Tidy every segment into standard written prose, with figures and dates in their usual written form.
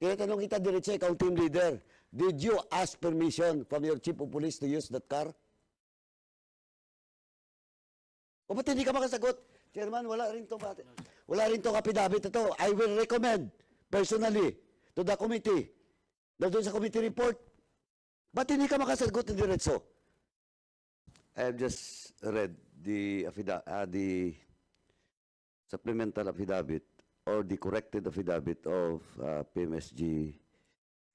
Tinatanong kita diretso, ikaw team leader. Did you ask permission from your chief of police to use that car? O ba't hindi ka makasagot? Chairman, wala rin tong affidavit ito. I will recommend personally to the committee na doon sa committee report. Ba't hindi ka makasagot ng diretso? I have just read the supplemental affidavit or the corrected affidavit of PMSG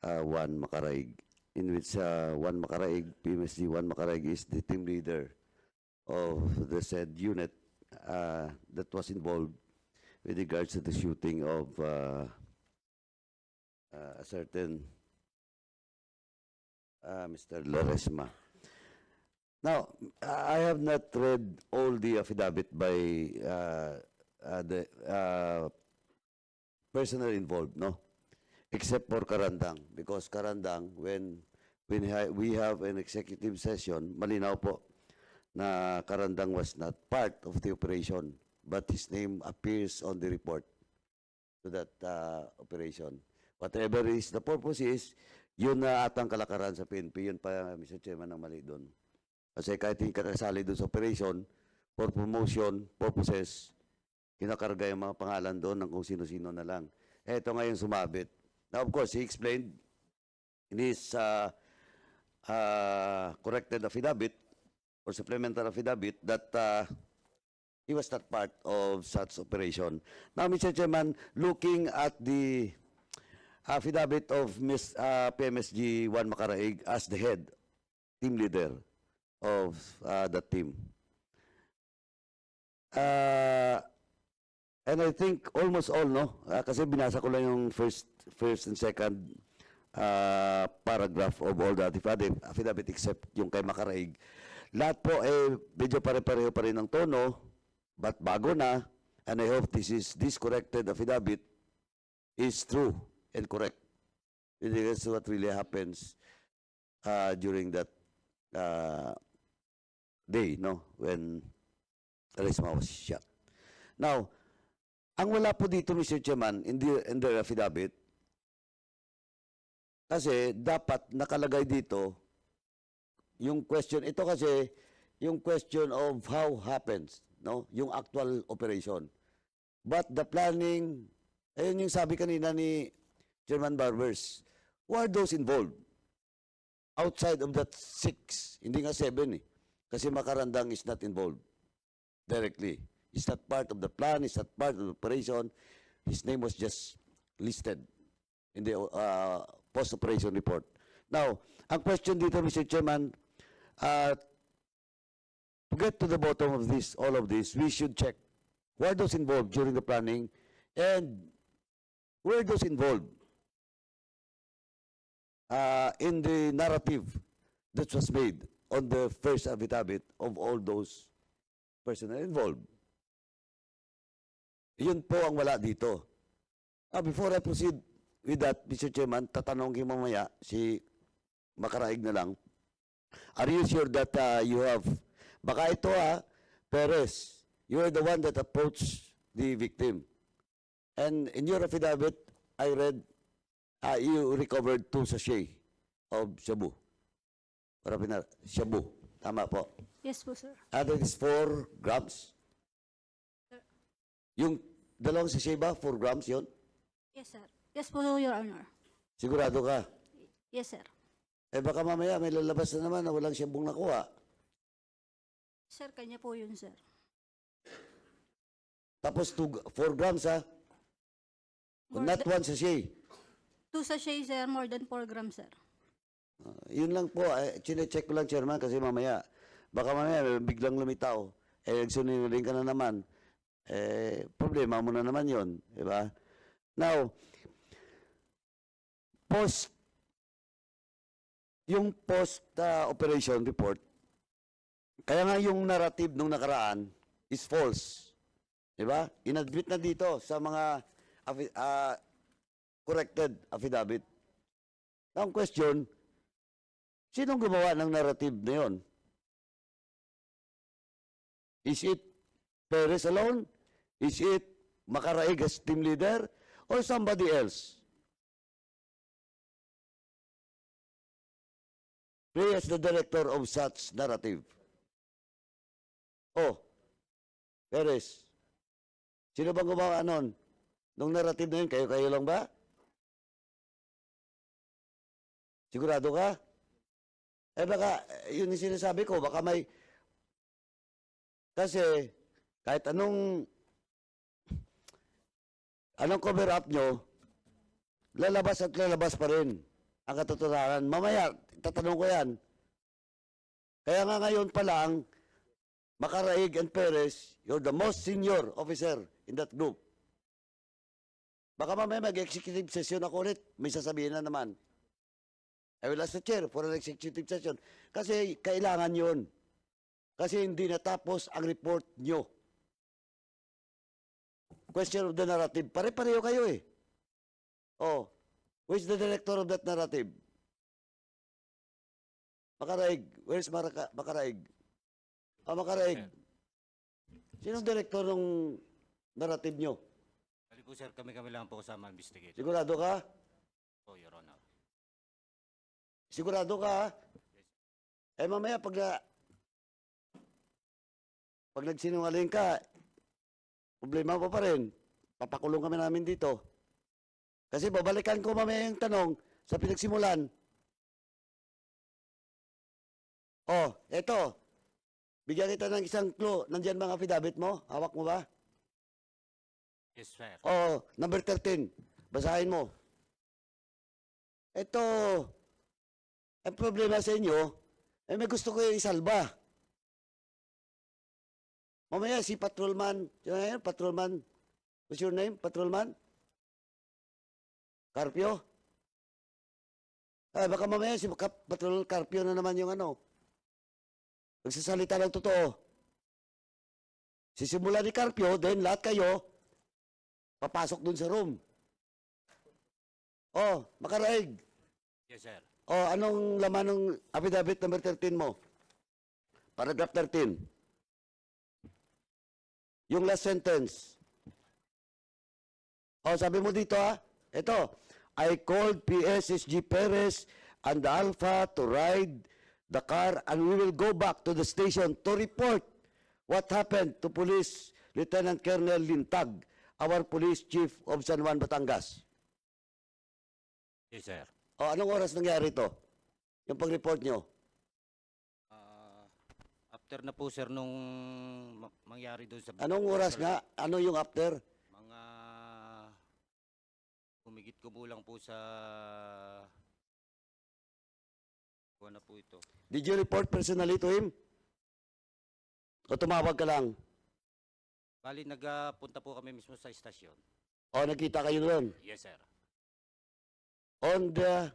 1 Macaraig, in which 1 Macaraig, PMSG 1 Macaraig is the team leader of the said unit that was involved with regards to the shooting of a certain Mr. Loresma. Now, I have not read all the affidavit by the personnel involved, no? Except for Karandang. Because Karandang, when we have an executive session, malinaw po na Karandang was not part of the operation, but his name appears on the report to that operation. Whatever is the purpose is, yun na atang kalakaran sa PNP, yun pa, Mr. Chairman, ang mali doon. Kasi kahit hindi ka nasali doon sa operation, for promotion purposes, kinakarga yung mga pangalan doon ng kung sino-sino na lang. Ito ngayon sumabit. Now, of course, he explained in his corrected affidavit or supplemental affidavit that he was not part of such operation. Now, Mr. Chairman, looking at the affidavit of Ms. PMSG 1 Macaraig as the head, team leader of that team. And I think almost all, no? Kasi binasa ko lang yung first and second paragraph of all the affidavit except yung kay Macaraig. Lahat po medyo pare-pareho pa rin ang tono, but bago na, and I hope this corrected affidavit is true and correct. That's what really happens during that day, no? When Resma was shot. Now, ang wala po dito, Mr. Chairman, in the affidavit, kasi dapat nakalagay dito yung question, ito kasi yung question of how happens, no? Yung actual operation. But the planning, ayun yung sabi kanina ni Chairman Barbers, who are those involved? Outside of that 6, hindi nga 7 eh. Kasi Macarandang is not involved directly. He's not part of the plan, he's not part of the operation. His name was just listed in the post-operation report. Now, ang question dito, Mr. Chairman, to get to the bottom of this, all of this, we should check who are those involved during the planning and who are those involved in the narrative that was made on the first affidavit of all those personnel involved. Yun po ang wala dito. Before I proceed with that, Mr. Chairman, tatanungin mamaya si Macaraig na lang. Are you sure that you have, baka ito Perez, you are the one that approached the victim. And in your affidavit, I read, you recovered 2 sachet of shabu. Shabu. Tama po. Yes po, sir. That is 4 grams. Sir. Yung dalawang sachet ba? 4 grams yun? Yes, sir. Yes po, Your Honor. Sigurado ka? Yes, sir. Baka mamaya may lalabas na naman na walang siyambong nakuha. Sir, kanya po yun, sir. Tapos 4 grams Not 1 sachet. 2 sachets, sir. More than 4 grams, sir. Yun lang po. Chine-check ko lang, Chairman, kasi mamaya, baka mamaya biglang lumitaw. Nagsunurin ka na naman. Problema mo na naman yun. Diba? Now, yung post-operation report, kaya nga yung narrative nung nakaraan is false. Diba? Inadmit na dito sa mga corrected affidavit. Now, ang question, sinong gumawa ng narrative na yun? Is it Perez alone? Is it Macaraig as team leader? Or somebody else? Play as the director of such narrative. Oh, Perez. Sino bang gumawa nun? Nung narrative na yun, kayo-kayo lang ba? Sigurado ka? Eh baka, yun yung sinasabi ko, baka may... Kasi, kahit anong cover up nyo, lalabas at lalabas pa rin ang katotohanan. Mamaya, tatanong ko yan. Kaya nga ngayon pa lang, Macaraig and Perez, you're the most senior officer in that group. Baka mamaya mag-executive session ako ulit, may sasabihin na naman. I will ask the chair for an executive session. Kasi kailangan yun. Kasi hindi natapos ang report nyo. Question of the narrative. Pare-pareho kayo eh. Oh, who is the director of that narrative? Macaraig. Where's Macaraig? Oh, Macaraig. Sinong director ng narrative nyo? Bali po sir, kami-kami lang po kasama investigate. Sigurado ka? Po, Your Honor. Sigurado ka? Ha? Eh mamaya pag nagsinungaling ka, problema pa rin. Papakulong kami namin dito. Kasi babalikan ko mamaya yung tanong sa pinagsimulan. Oh, eto. Bigyan kita ng isang clue. Nandiyan mga affidavit mo? Hawak mo ba? Yes, sir. Oh, number 13. Basahin mo. Ito, ang problema sa inyo, eh may gusto ko yung isalba. Mamaya si Patrolman, Patrolman, what's your name, Patrolman? Carpio? Baka mamaya si Patrol Carpio na naman yung nagsasalita ng totoo. Sisimula ni Carpio, then lahat kayo, papasok dun sa room. Oh, Macaraig. Yes, sir. Oh, anong laman ng affidavit number 13 mo? Paragraph 13. Yung last sentence. Oh, sabi mo dito ito, I called PSSG Perez and the Alpha to ride the car and we will go back to the station to report what happened to Police Lieutenant Colonel Lintag, our Police Chief of San Juan, Batangas. Yes, sir. O, anong oras nangyari ito? Yung pag-report nyo? After na po sir nung mangyari doon sa... Anong oras nga? Ano yung after? Mga... Humigit ko lang po sa... Kuha na po ito. Did you report personally to him? O tumawag ka lang? Bali, nagpunta po kami mismo sa istasyon. O nakita kayo doon? Yes, sir. On the...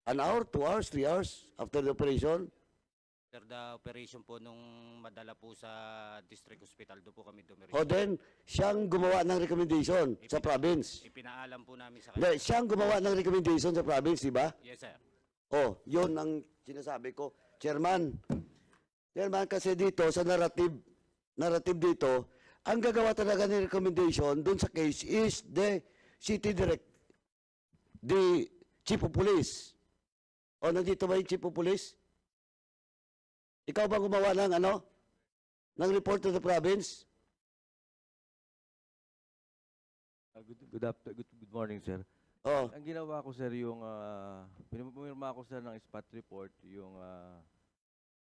An hour, 2 hours, 3 hours after the operation? After the operation po nung madala po sa district hospital, doon po kami dumiretso. O then, siyang gumawa ng recommendation sa province. Ipinaalam po namin sa Hindi, kanya. siyang gumawa ng recommendation sa province, di ba? Yes, sir. Oh, yun ang sinasabi ko. Chairman, kasi dito, sa narrative dito, ang gagawa talaga ng recommendation dun sa case is the the Chief of Police. O, nandito ba yung Chief of Police? Ikaw ba gumawa ng ng report to the province? Good morning, sir. Oh, Ang ginawa ko, sir, yung pumirma ko, sir, ng spot report, yung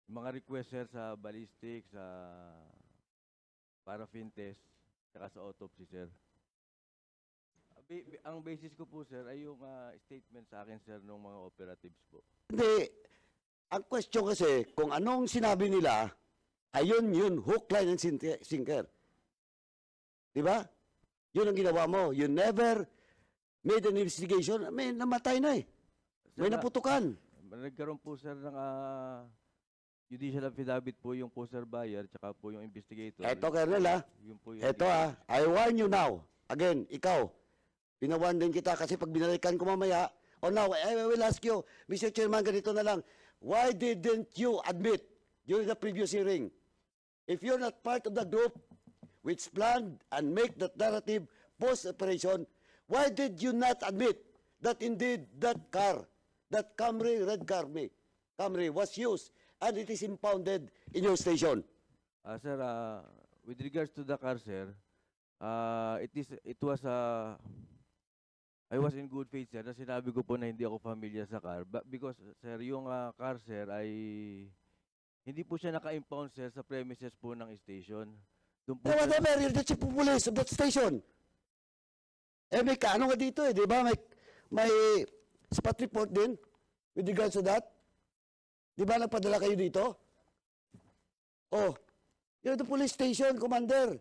mga request, sir, sa ballistic, sa paraffin test, saka sa autopsy, sir. Ang basis ko po, sir, ay yung statement sa akin, sir, ng mga operatives po. hindi. Ang question kasi, kung anong sinabi nila, ayun yun, hook, line, and sinker. Di ba? Yun ang ginawa mo. You never made an investigation. May namatay na eh. Sir, May naputukan. Nagkaroon po, sir, ng judicial affidavit po yung poster buyer, tsaka po yung investigator. Eto, Colonel, Yun po yung Eto, I warn you now. Again, ikaw, pinawarn din kita kasi pag binalikan ko mamaya, now, I will ask you, Mr. Chairman, ganito na lang. Why didn't you admit during the previous hearing? If you're not part of the group which planned and make that narrative post-operation, why did you not admit that indeed that car that red Camry was used and it is impounded in your station? Sir, with regards to the car, sir, I was in good faith, sir, na sinabi ko po na hindi ako familiar sa car. Because, sir, yung car, sir, ay hindi po siya naka-impound, sir, sa premises po ng station. Doon po, Eh, sir, whatever, you're the chief of police of that station. Eh, may kaano nga dito eh, di ba? May spot report din with regards to that. Di ba nagpadala kayo dito? Oh, you're the police station commander.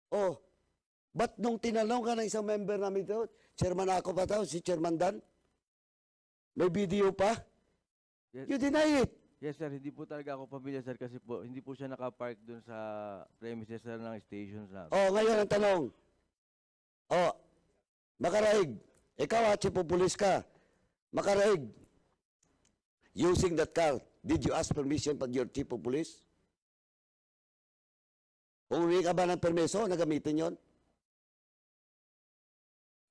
Oh, ba't nung tinanong ka ng isang member namin dito, chairman ako pa tao, si Chairman Dan? May video pa? Yes. You deny it. Yes, sir, hindi po talaga ako familiar, sir, kasi po, hindi po siya naka-park doon sa premises, sir, ng stations na. Oh, ngayon ang tanong. Oh, Makaraig, ikaw chief of police ka. Makaraig, using that car, did you ask permission from your chief of police? Humingi ka ba ng permiso na gamitin yon?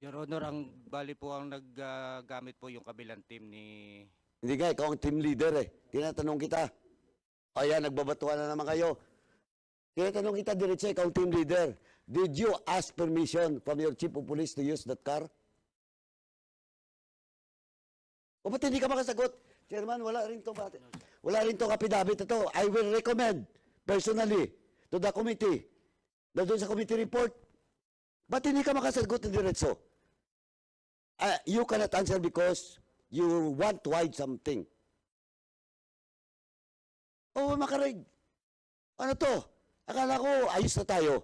Your Honor, ang bali po ang naggamit po yung kabilang team ni... Hindi nga, ikaw ang team leader eh. Tinatanong kita. O yan, nagbabatuan na naman kayo. Tinatanong kita diretso, ikaw ang team leader. Did you ask permission from your chief of police to use that car? O ba't hindi ka makasagot? Chairman, wala rin tong affidavit ito. I will recommend personally to the committee na doon sa committee report. Ba't hindi ka makasagot ng diretso? You cannot answer because you want to hide something. Oh, Makarig. Ano to? Akala ko, ayos na tayo.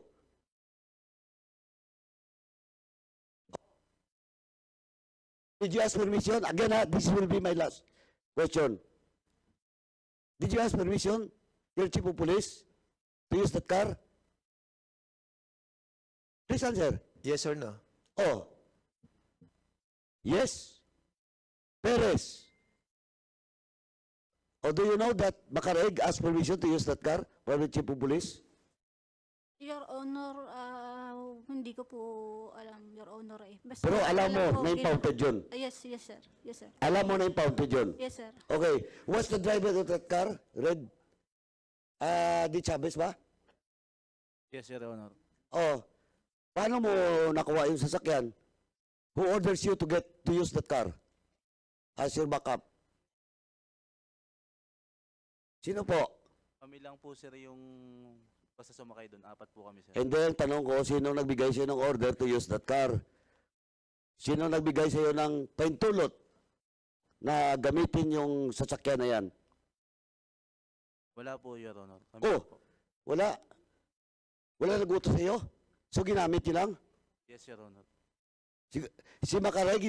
Did you ask permission? Again, this will be my last question. Did you ask permission, your chief of police, to use that car? Please answer. Yes or no? Oh. Yes. Perez. Or do you know that Makaraig asked permission to use that car for the chief of police? Your Honor, hindi ko po alam, Your Honor eh. Basta Pero alam mo ko, na impounded yun. Yes, yes sir. Yes sir. Alam mo na impounded yun. Yes sir. Okay. What's the driver of that car? Red? Di Chavez ba? Yes, Your Honor. Oh. Paano mo nakuha yung sasakyan? Who orders you to use that car as your backup? Sino po? Kami lang po, sir, yung basta sumakay doon. 4 po kami, sir. And then, tanong ko, sino nagbigay sa'yo ng order to use that car? Sino nagbigay sa'yo ng paintulot na gamitin yung sasakyan na yan? Wala po, Your Honor. Kami Oh. lang po. Wala. Wala nagutos sa'yo? So, ginamit niyo lang? Yes, Your Honor. Si Makareg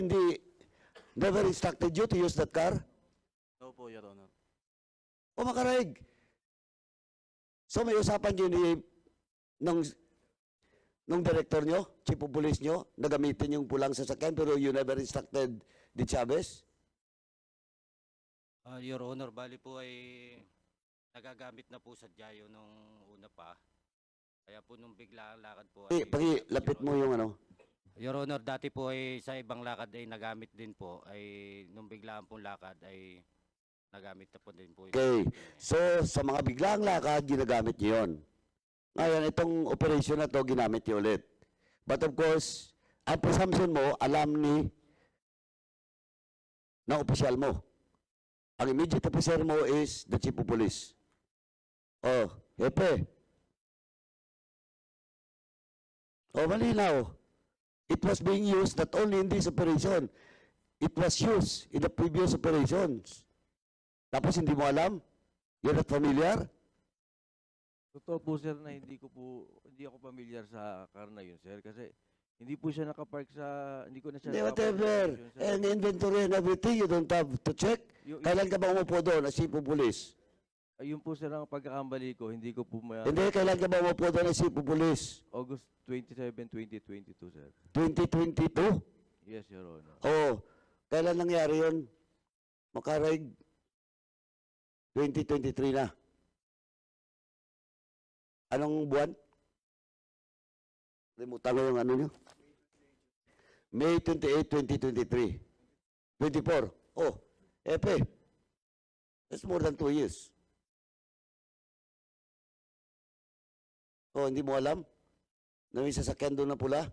never instructed you to use that car? No po, Your Honor. O Makareg. So, may usapan niyo nung director nyo, chief of police nyo, na gamitin yung pulang sasakyan pero you never instructed the Chavez? Your Honor, bali po ay nagagamit na po sa Diayo nung una pa. Kaya po nung bigla ang lakad po ay... Pakilapit mo yung ano. Your Honor, dati po ay sa ibang lakad ay nagamit din po. Ay nung biglaan pong lakad ay nagamit na po din po. Okay. So, sa mga biglang lakad, ginagamit niyo yun. Ngayon, itong operation na to ginamit niyo ulit. But of course, ang presumption mo, alam ng opisyal mo. Ang immediate officer mo is the chief of police. Oh, hepe. Oh, malinaw. It was being used not only in this operation, it was used in the previous operations. Tapos hindi mo alam? You're not familiar? Totoo po, sir, na hindi ako familiar sa car na yun, sir, kasi hindi po siya nakapark sa, hindi ko na siya Hindi, nakapark whatever. sa station, sir. And inventory and everything, you don't have to check. Kailan ka ba umupo doon as chief of police? Ayun po, sir, ang pagkakambali ko, hindi ko po Hindi, kailan ka ba umupo doon as chief of police? August 27, 2022, sir. 2022? Yes, Your Honor. Oo. Kailan nangyari yun? Makarag 2023 na. Anong buwan? Limutan ko yung ano nyo. May 28, 2023. 24. Oh, epe. That's more than 2 years. Oh, hindi mo alam? Na may sasakyan doon na pula?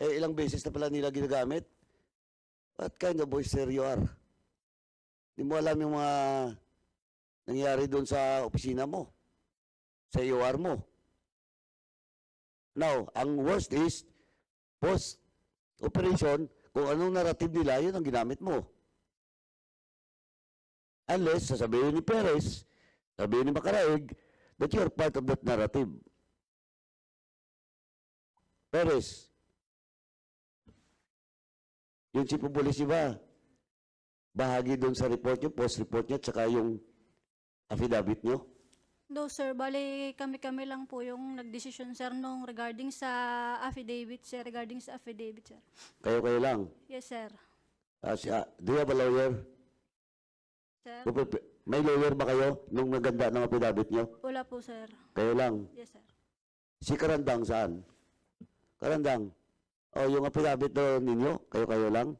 Eh, ilang beses na pala nila ginagamit? What kind of boyster you are? Hindi mo alam yung mga nangyari doon sa opisina mo, sa UR mo. Now, ang worst is, post-operation, kung anong narrative nila, yun ang ginamit mo. Unless, sasabihin ni Perez, sabihin ni Macaraig, that you're part of that narrative. Perez, yung chief of police ba, bahagi doon sa report nyo, post-report nyo, tsaka yung affidavit nyo? No, sir. Bali, kami-kami lang po yung nagdesisyon, sir, nung regarding sa affidavit, sir. Regarding sa affidavit, sir. Kayo lang. Yes, sir. Do you have a lawyer? Sir? May lawyer ba kayo nung naganda ng affidavit nyo? Wala po, sir. Kayo lang. Yes, sir. Si Karandang saan? Karandang. O, yung affidavit na ninyo, kayo lang?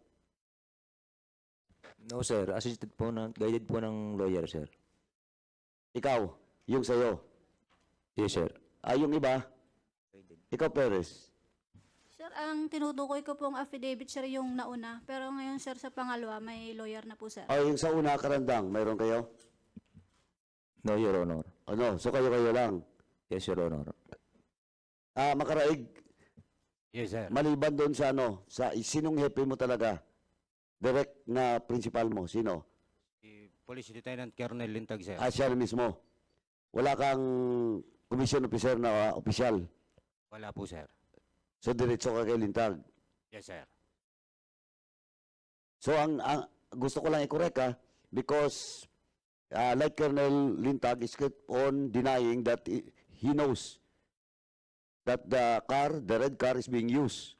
No, sir. Assisted po guided po ng lawyer, sir. Ikaw, yung sa'yo. Yes, sir. Yung iba? Ikaw, Perez. Sir, ang tinutukoy ko pong affidavit, sir, yung nauna. Pero ngayon, sir, sa pangalawa, may lawyer na po, sir. Yung sa una, Karandang, mayroon kayo? No, Your Honor. Ano? So, kayo lang. Yes, Your Honor. Makaraig, Yes, sir. maliban doon sa sinong hepe mo talaga? Direct na principal mo, sino? Si Police Lieutenant Colonel Lintag, sir. Siya mismo. Wala kang commission officer na opisyal. Wala po, sir. So, diretso ka kay Lintag. Yes, sir. So, ang gusto ko lang i-correct because like Colonel Lintag is kept on denying that he knows that the red car is being used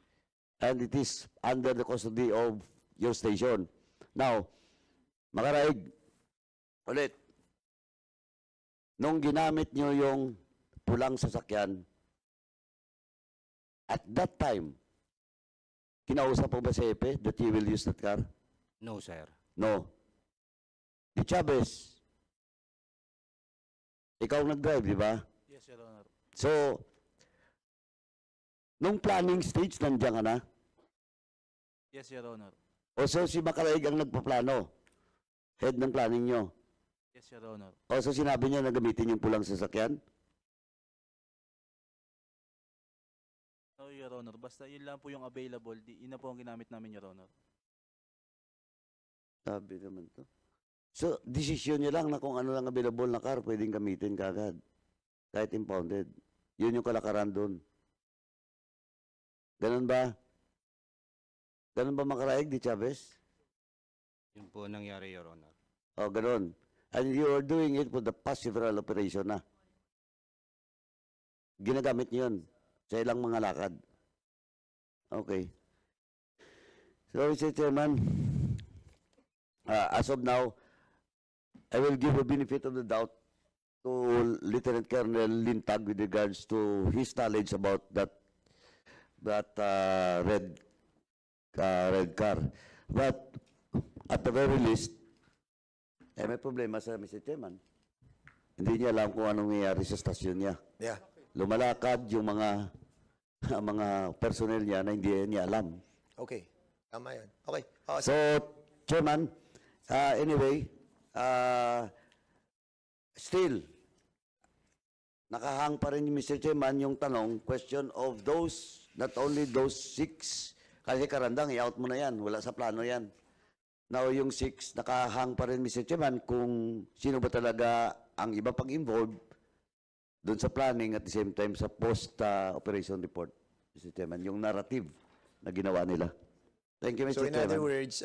and it is under the custody of your station. Now, Makaraig, ulit, nung ginamit nyo yung pulang sasakyan, at that time, kinausap po ba si Epe that you will use that car? No, sir. No. Di Chavez, ikaw nag-drive, di ba? Yes, Your Honor. So, nung planning stage, nandiyan ka na? Yes, Your Honor. O so, si Macaraig ang nagpaplano? Head ng planning nyo? Yes, Your Honor. O so, sinabi niya na gamitin yung pulang sasakyan? No, Your Honor. Basta yun lang po yung available. Yun na po ang ginamit namin, Your Honor. Sabi naman to. So, desisyon niya lang na kung ano lang available na car, pwedeng gamitin kagad. Kahit impounded. Yun yung kalakaran doon. Ganun ba? Ganun ba Macaraig, Di Chavez? Yun po nangyari, Your Honor. O, ganun. And you are doing it for the past several operation na. Ginagamit niyo yun sa ilang mga lakad. Okay. So, Mr. Chairman, as of now, I will give a benefit of the doubt to Lieutenant Colonel Lintag with regards to his knowledge about that red car. But at the very least, may problema sa Mr. Chairman. Hindi niya alam kung anong nangyayari sa stasyon niya. Yeah. Lumalakad yung mga mga personnel niya na hindi niya alam. Okay. Tama yan. Okay. So, Chairman, anyway, still, nakahang pa rin Mr. Chairman yung question of those, not only those 6, kasi Karandang, i-out mo na yan, wala sa plano yan. Now, yung 6, nakahang pa rin Mr. Chairman kung sino ba talaga ang iba pang involved doon sa planning at the same time sa post-operation report, Mr. Chairman, yung narrative na ginawa nila. Thank you, Mr. So in Chairman. other words,